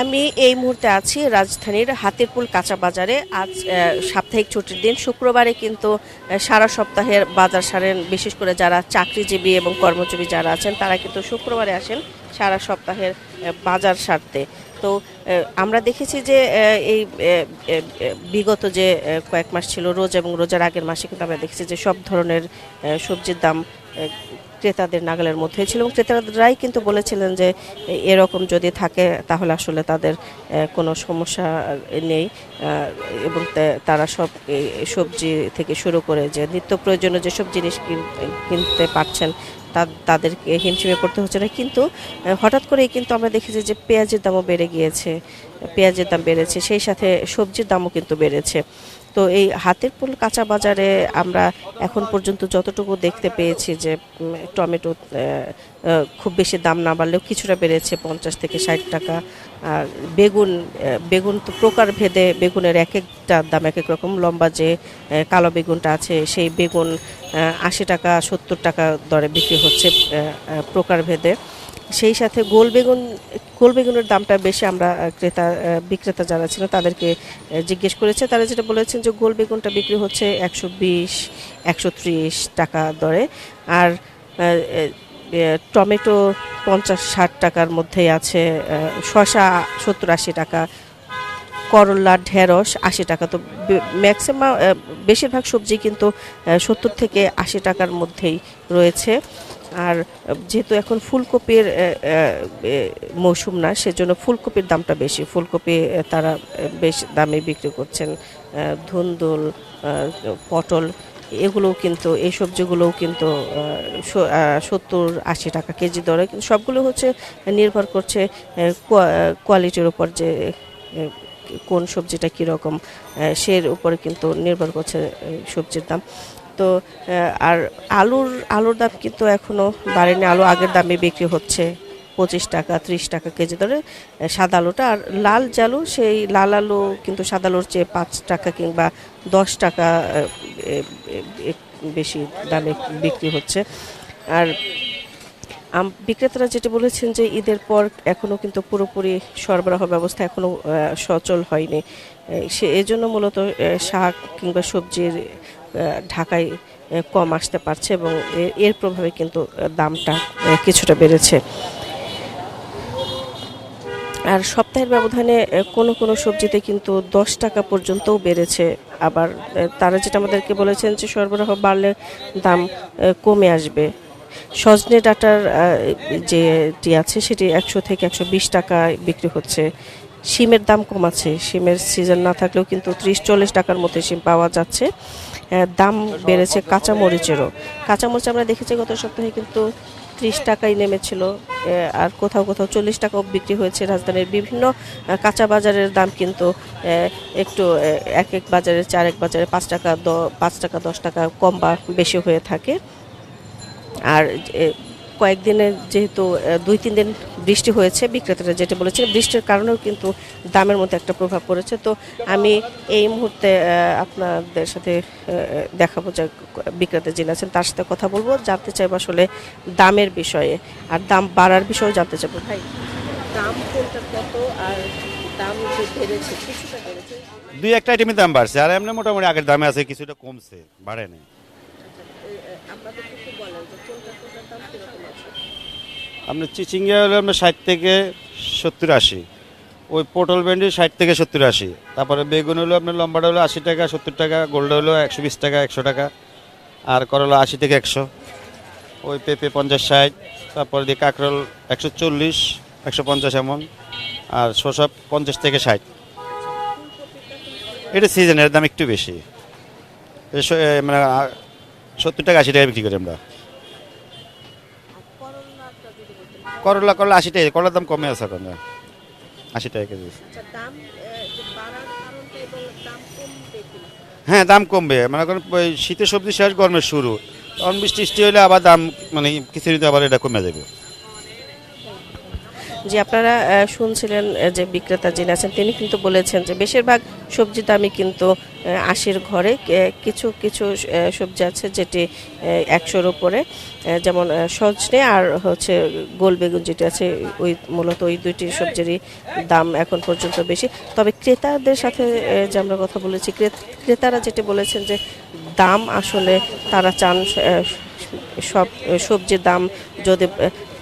আমি এই মুহূর্তে আছি রাজধানীর হাতিরপুল কাঁচা বাজারে। আজ সাপ্তাহিক ছুটির দিন, শুক্রবারে কিন্তু সারা সপ্তাহের বাজার সারেন। বিশেষ করে যারা চাকরিজীবী এবং কর্মজীবী যারা আছেন তারা কিন্তু শুক্রবারে আসেন সারা সপ্তাহের বাজার সারতে। তো আমরা দেখেছি যে এই বিগত যে কয়েক মাস ছিল, রোজা এবং রোজার আগের মাসে কিন্তু আমরা দেখেছি যে সব ধরনের সবজির দাম ক্রেতাদের নাগালের মধ্যে ছিল এবং ক্রেতারাই কিন্তু বলেছিলেন যে এরকম যদি থাকে তাহলে আসলে তাদের কোনো সমস্যা নেই এবং তারা সব সবজি থেকে শুরু করে যে নিত্য প্রয়োজনীয় যেসব জিনিস কিনতে পারছেন তাদেরকে হিমশিমে পড়তে হচ্ছে না। কিন্তু হঠাৎ করেই কিন্তু আমরা দেখেছি যে পেঁয়াজের দামও বেড়ে গিয়েছে, পেঁয়াজের দাম বেড়েছে, সেই সাথে সবজির দামও কিন্তু বেড়েছে। তো এই হাতিরপুল কাঁচা বাজারে আমরা এখন পর্যন্ত যতটুকু দেখতে পেয়েছি যে টমেটো খুব বেশি দাম না বাড়লেও কিছুটা বেড়েছে 50 থেকে 60 টাকা। আর বেগুন তো প্রকার ভেদে বেগুনের এক একটা দাম এক এক রকম। লম্বা যে কালো বেগুনটা আছে সেই বেগুন 80 টাকা 70 টাকা দরে বিক্রি হচ্ছে প্রকার ভেদে। সেই সাথে গোল বেগুনের দামটা বেশি। আমরা বিক্রেতা যারা ছিল তাদেরকে জিজ্ঞেস করেছে, তারা যেটা বলেছেন যে গোল বেগুনটা বিক্রি হচ্ছে 120-130 টাকা দরে। আর টমেটো 50-60 টাকার মধ্যেই আছে, শসা 70-80 টাকা, করলা ঢেঁড়স 80 টাকা। তো ম্যাক্সিমাম বেশিরভাগ সবজি কিন্তু 70 থেকে 80 টাকার মধ্যেই রয়েছে। আর যেহেতু এখন ফুলকপির মৌসুম না, সেজন্য ফুলকপির দামটা বেশি। ফুলকপি তারা বেশ দামে বিক্রি করছেন। ধুন্দুল, পটল এগুলোও কিন্তু, এই সবজিগুলোও কিন্তু 70-80 টাকা কেজি দরে। কিন্তু সবগুলো হচ্ছে নির্ভর করছে কোয়ালিটির উপর, যে কোন সবজিটা কীরকম সের উপরে কিন্তু নির্ভর করছে সবজির দাম। তো আর আলুর দাম কিন্তু এখনও বাড়েনি। আলু আগের দামে বিক্রি হচ্ছে 25 টাকা 30 টাকা কেজি ধরে সাদা আলুটা। আর লাল জালু, সেই লাল আলু কিন্তু সাদা আলুর চেয়ে 5 টাকা কিংবা 10 টাকা বেশি দামে বিক্রি হচ্ছে। আর বিক্রেতারা যেটা বলেছেন যে ঈদের পর এখনও কিন্তু পুরোপুরি সরবরাহ ব্যবস্থা এখনও সচল হয়নি। এজন্য মূলত শাক কিংবা সবজির ঢাকায় কম আসতে পারছে এবং এর প্রভাবে কিন্তু দামটা কিছুটা বেড়েছে। আর সপ্তাহের ব্যবধানে কোনো কোনো সবজিতে কিন্তু 10 টাকা পর্যন্তও বেড়েছে। আবার তারা যেটা আমাদেরকে বলেছেন যে সরবরাহ বাড়লে দাম কমে আসবে। সজনে ডাঁটার যেটি আছে সেটি 100 থেকে 120 টাকা বিক্রি হচ্ছে। শিমের দাম কম আছে, শিমের সিজন না থাকলেও কিন্তু 30-40 টাকার মধ্যে শিম পাওয়া যাচ্ছে। দাম বেড়েছে কাঁচামরিচেরও। কাঁচামরিচ আমরা দেখেছি গত সপ্তাহে কিন্তু 30 টাকায় নেমেছিল, আর কোথাও কোথাও 40 টাকাও বিক্রি হয়েছে। রাজধানীর বিভিন্ন কাঁচা বাজারের দাম কিন্তু একটু এক এক বাজারে, এক বাজারে 5 টাকা 10 টাকা কম বা বেশি হয়ে থাকে। আর কয়েকদিনে যেহেতু 2-3 দিন বৃষ্টি হয়েছে, বিক্রেতারা যেটা বলেছেন বৃষ্টির কারণেও কিন্তু দামের মধ্যে একটা প্রভাব পড়েছে। তো আমি এই মুহূর্তে আপনাদের সাথে দেখাবো যে বিক্রেতা যিনি আছেন তার সাথে কথা বলবো, জানতে চাইবো আসলে দামের বিষয়ে আর দাম বাড়ার বিষয়েও জানতে চাইবো। ভাই, দাম কোনটা কত? আর দাম যে বেড়েছে, কিছুটা বেড়েছে, 2-1 আইটেমের দাম বাড়ছে, আর এমনি মোটামুটি আগের দামে আছে, কিছুটা কমছে, বাড়ে নাই। আপনার চিচিঙ্গা হলো আপনার 60 থেকে 70-80, ওই পটল ভেন্ডি 60 থেকে 70-80, তারপরে বেগুন হলো আপনার লম্বাটা হলো 80 টাকা 70 টাকা, গোল্ডা হলো 120 টাকা 100 টাকা, আর করলা 80 থেকে 100, ওই পেঁপে 50-60, তারপরে দিয়ে কাঁকরোল 140-150 এমন, আর শসা 50 থেকে 60। এটা সিজনের দাম একটু বেশি, মানে 70 টাকা 80 টাকা বিক্রি করি আমরা। করলা 80 টাকা, করলার দাম কমে আছে এখন 80 টাকা কেজি। হ্যাঁ, দাম কমবে, মানে এখন শীতের সবজি শেষ, গরমের শুরু, তখন বৃষ্টি হলে আবার দাম মানে কিছুদিন আবার এটা কমে যাবে। যে আপনারা শুনছিলেন যে বিক্রেতা যিনি আছেন তিনি কিন্তু বলেছেন যে বেশিরভাগ সবজির দামই কিন্তু 80-র ঘরে, কিছু কিছু সবজি আছে যেটি 100-র উপরে, যেমন সজনে আর হচ্ছে গোল বেগুন যেটি আছে, ওই মূলত ওই দুইটি সবজিরই দাম এখন পর্যন্ত বেশি। তবে ক্রেতাদের সাথে যে আমরা কথা বলেছি, ক্রেতারা যেটি বলেছেন যে দাম আসলে তারা চান সব সবজির দাম যদি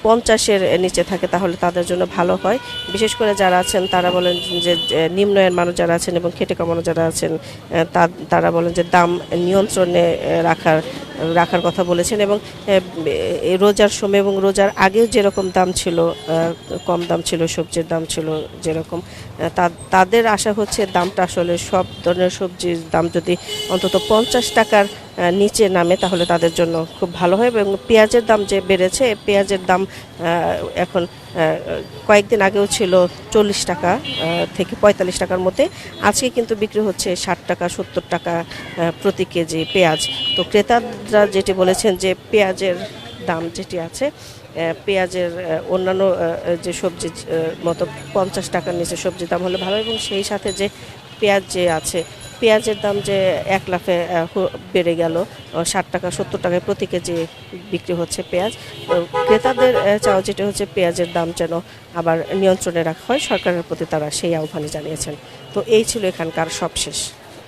50-এর নিচে থাকে তাহলে তাদের জন্য ভালো হয়। বিশেষ করে যারা আছেন তারা বলেন যে নিম্ন আয়ের মানুষ যারা আছেন এবং খেটে খাওয়ানো যারা আছেন তারা বলেন যে দাম নিয়ন্ত্রণে রাখার কথা বলেছেন। এবং এই রোজার সময় এবং রোজার আগেও যেরকম দাম ছিল, কম দাম ছিল, সবজির দাম ছিল যেরকম, তাদের আশা হচ্ছে দামটা আসলে সব ধরনের সবজির দাম যদি অন্তত 50 টাকার নিচে নামে তাহলে তাদের জন্য খুব ভালো হয়। এবং পেঁয়াজের দাম যে বেড়েছে, পেঁয়াজের দাম এখন কয়েকদিন আগেও ছিল 40 টাকা থেকে 45 টাকার মধ্যে, আজকে কিন্তু বিক্রি হচ্ছে 60 টাকা 70 টাকা প্রতি কেজি পেঁয়াজ। তো ক্রেতারা যেটি বলেছেন যে পেঁয়াজের দাম যেটি আছে, পেঁয়াজের অন্যান্য যে সবজির মতো 50 টাকার নিচে সবজির দাম হলে ভালো, এবং সেই সাথে যে পেঁয়াজ যে আছে, পেঁয়াজের দাম যে 1 লাফে বেড়ে গেল, 60 টাকা 70 টাকায় প্রতি কেজি বিক্রি হচ্ছে পেঁয়াজ। তো ক্রেতাদের চাওয়া যেটা হচ্ছে পেঁয়াজের দাম যেন আবার নিয়ন্ত্রণে রাখা হয়, সরকারের প্রতি তারা সেই আহ্বানই জানিয়েছেন। তো এই ছিল এখানকার সবশেষ।